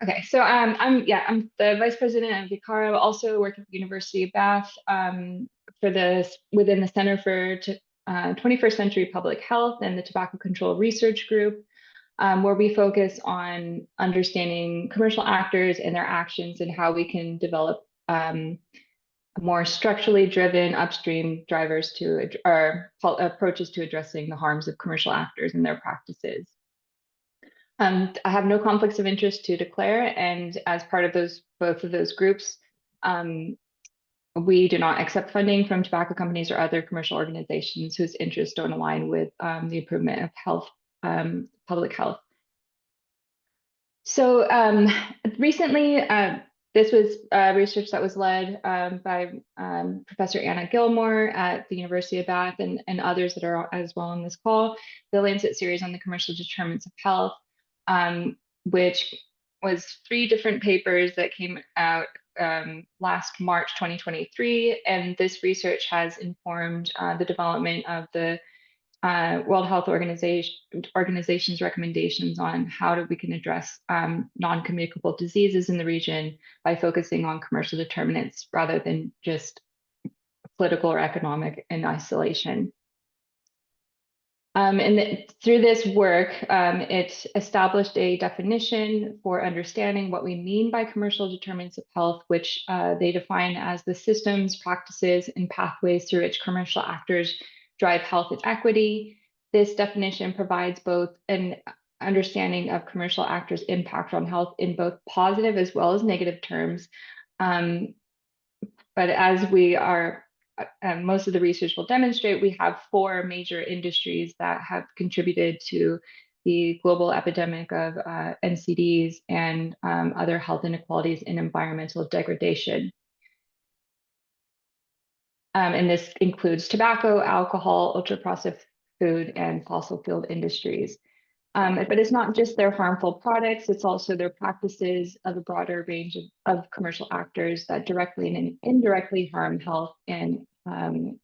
Okay, so I'm the vice president of ICARA. I also work at the University of Bath within the Center for 21st Century Public Health and the Tobacco Control Research Group, where we focus on understanding commercial actors and their actions and how we can develop more structurally driven upstream drivers or approaches to addressing the harms of commercial actors and their practices. I have no conflicts of interest to declare, and as part of both of those groups, we do not accept funding from tobacco companies or other commercial organizations whose interests don't align with the improvement of health, public health. So recently, this was research that was led by Professor Anna Gilmore at the University of Bath and others that are as well on this call, the Lancet series on the commercial determinants of health, which was 3 different papers that came out last March 2023. And this research has informed the development of the World Health Organization's recommendations on how we can address non-communicable diseases in the region by focusing on commercial determinants rather than just political or economic in isolation. Through this work, it established a definition for understanding what we mean by commercial determinants of health, which they define as the systems, practices, and pathways through which commercial actors drive health and equity. This definition provides both an understanding of commercial actors' impact on health in both positive as well as negative terms. But as we are most of the research will demonstrate, we have 4 major industries that have contributed to the global epidemic of NCDs and other health inequalities and environmental degradation. And this includes tobacco, alcohol, ultra-processed food, and fossil fuel industries. But it's not just their harmful products, it's also their practices of a broader range of commercial actors that directly and indirectly harm health and harm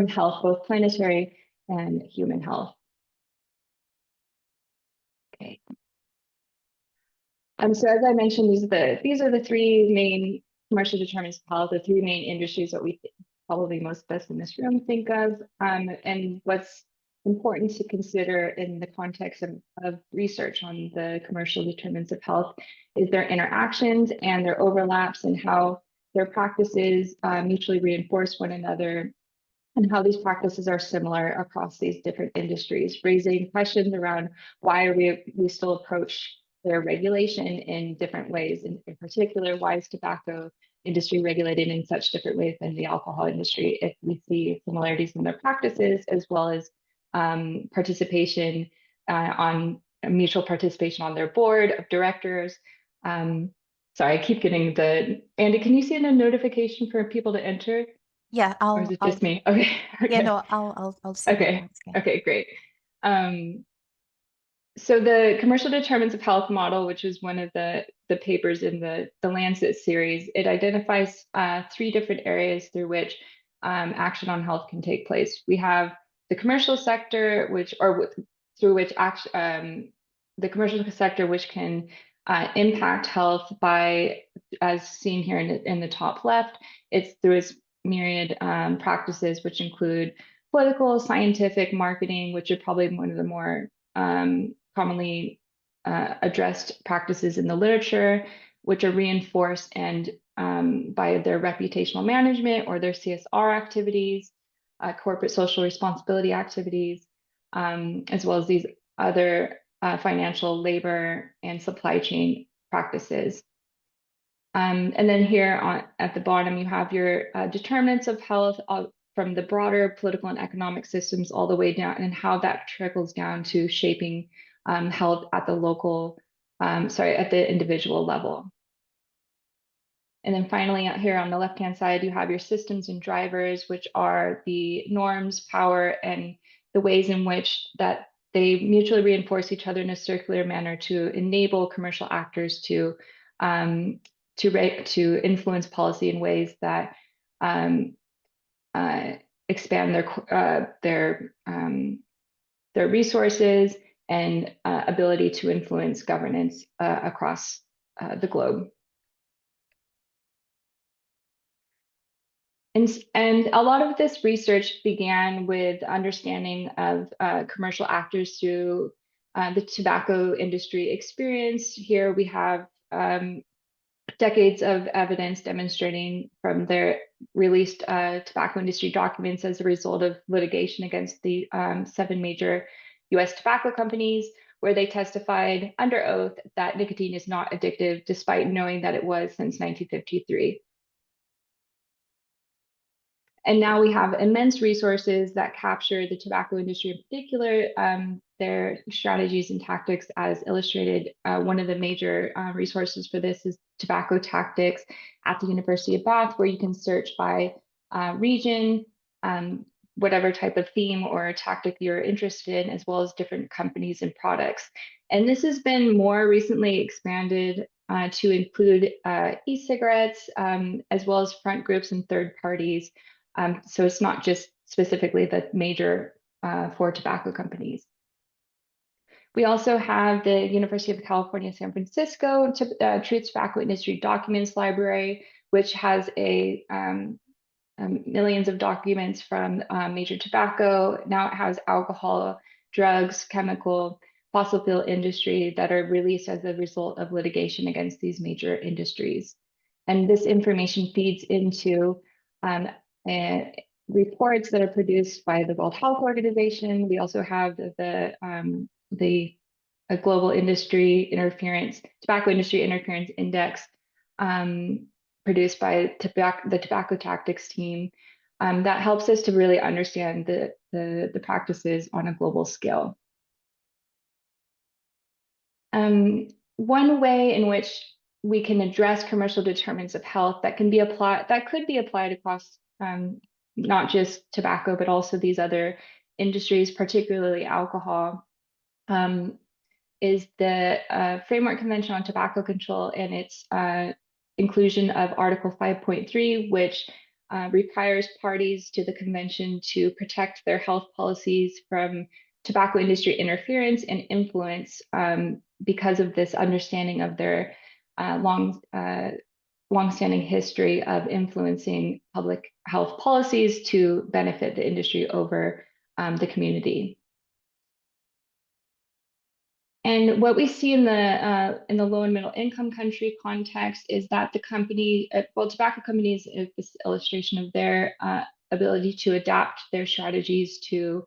health, both planetary and human health. Okay. So as I mentioned, these are the 3 main commercial determinants of health, the 3 main industries that we probably most of us in this room think of. And what's important to consider in the context of research on the commercial determinants of health is their interactions and their overlaps and how their practices mutually reinforce one another and how these practices are similar across these different industries, raising questions around why we still approach their regulation in different ways. In particular, why is tobacco industry regulated in such different ways than the alcohol industry if we see similarities in their practices as well as participation mutual participation on their board of directors. Sorry, I keep getting Andy, can you send a notification for people to enter? Yeah, or is it just me? Okay. Yeah, no, I'll see. Okay. Okay, great. So the commercial determinants of health model, which is one of the papers in the Lancet series, it identifies 3 different areas through which action on health can take place. We have the commercial sector, which can impact health by, as seen here in the top left, it's through its myriad practices, which include political, scientific, marketing, which are probably one of the more commonly addressed practices in the literature, which are reinforced and by their reputational management or their CSR activities, corporate social responsibility activities, as well as these other financial, labor, and supply chain practices. And then here at the bottom, you have your determinants of health from the broader political and economic systems all the way down and how that trickles down to shaping health at the at the individual level. And then finally, out here on the left-hand side, you have your systems and drivers, which are the norms, power, and the ways in which that they mutually reinforce each other in a circular manner to enable commercial actors to influence policy in ways that expand their resources and ability to influence governance across the globe. And a lot of this research began with understanding of commercial actors through the tobacco industry experience. Here we have decades of evidence demonstrating from their released tobacco industry documents as a result of litigation against the 7 major US tobacco companies, where they testified under oath that nicotine is not addictive, despite knowing that it was since 1953. And now we have immense resources that capture the tobacco industry in particular, their strategies and tactics as illustrated. One of the major resources for this is Tobacco Tactics at the University of Bath, where you can search by region, whatever type of theme or tactic you're interested in, as well as different companies and products. And this has been more recently expanded to include e-cigarettes, as well as front groups and third parties. So it's not just specifically the major 4 tobacco companies. We also have the University of California, San Francisco Truth Tobacco Industry Documents Library, which has millions of documents from major tobacco. Now it has alcohol, drugs, chemical, fossil fuel industry that are released as a result of litigation against these major industries. And this information feeds into reports that are produced by the World Health Organization. We also have the Global Industry Interference, Tobacco Industry Interference Index, produced by the Tobacco Tactics team, that helps us to really understand the practices on a global scale. One way in which we can address commercial determinants of health that could be applied across not just tobacco, but also these other industries, particularly alcohol, is the Framework Convention on Tobacco Control and its inclusion of Article 5.3, which requires parties to the convention to protect their health policies from tobacco industry interference and influence because of this understanding of their longstanding history of influencing public health policies to benefit the industry over the community. And what we see in the low and middle income country context is that the tobacco companies is this illustration of their ability to adapt their strategies to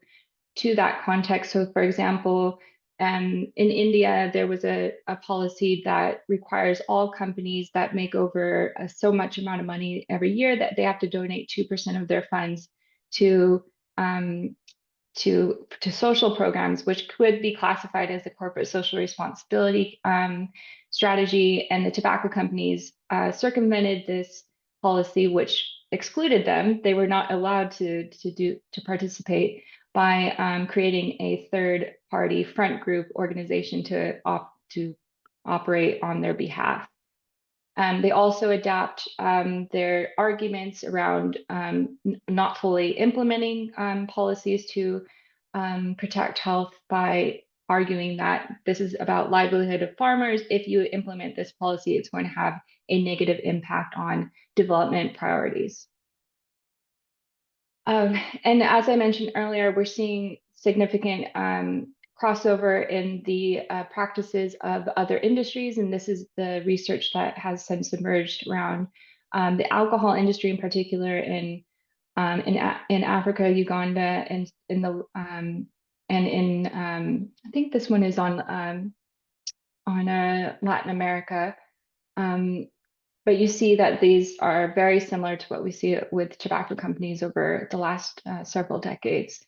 that context. So, for example, in India, there was a policy that requires all companies that make over so much amount of money every year that they have to donate 2% of their funds to social programs, which could be classified as a corporate social responsibility strategy. And the tobacco companies circumvented this policy, which excluded them. They were not allowed to participate by creating a third-party front group organization to operate on their behalf. They also adapt their arguments around not fully implementing policies to protect health by arguing that this is about livelihood of farmers. If you implement this policy, it's going to have a negative impact on development priorities. And as I mentioned earlier, we're seeing significant crossover in the practices of other industries, and this is the research that has since emerged around the alcohol industry in particular in Africa, Uganda, and I think this one is on Latin America. But you see that these are very similar to what we see with tobacco companies over the last several decades.